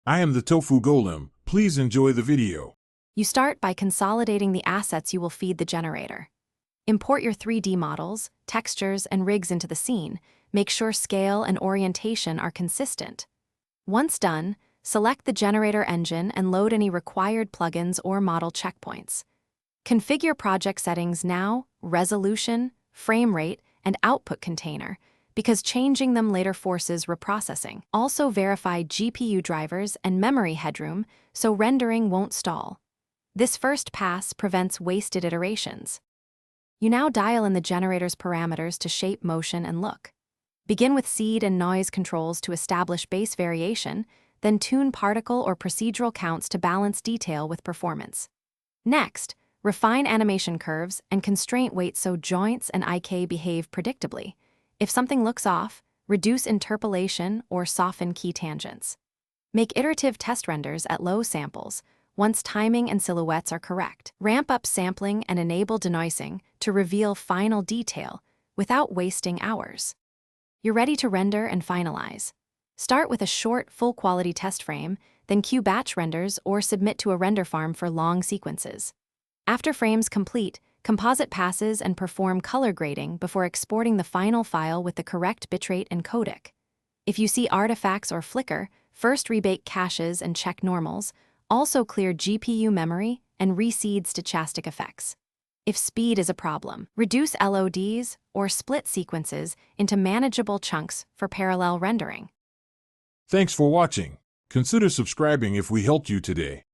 I am the tofu golem. Please enjoy the video. You start by consolidating the assets you will feed the generator. Import your 3D models, textures, and rigs into the scene. Make sure scale and orientation are consistent. Once done, select the generator engine and load any required plugins or model checkpoints. Configure project settings now, resolution, frame rate, and output container, because changing them later forces reprocessing. Also verify GPU drivers and memory headroom so rendering won't stall. This first pass prevents wasted iterations. You now dial in the generator's parameters to shape motion and look. Begin with seed and noise controls to establish base variation, then tune particle or procedural counts to balance detail with performance. Next, refine animation curves and constraint weights so joints and IK behave predictably. If something looks off, reduce interpolation or soften key tangents. Make iterative test renders at low samples once timing and silhouettes are correct. Ramp up sampling and enable denoising to reveal final detail without wasting hours. You're ready to render and finalize. Start with a short, full-quality test frame, then queue batch renders or submit to a render farm for long sequences. After frames complete, composite passes and perform color grading before exporting the final file with the correct bitrate and codec. If you see artifacts or flicker, first rebake caches and check normals, also clear GPU memory and reseed stochastic effects. If speed is a problem, reduce LODs or split sequences into manageable chunks for parallel rendering. Thanks for watching. Consider subscribing if we helped you today.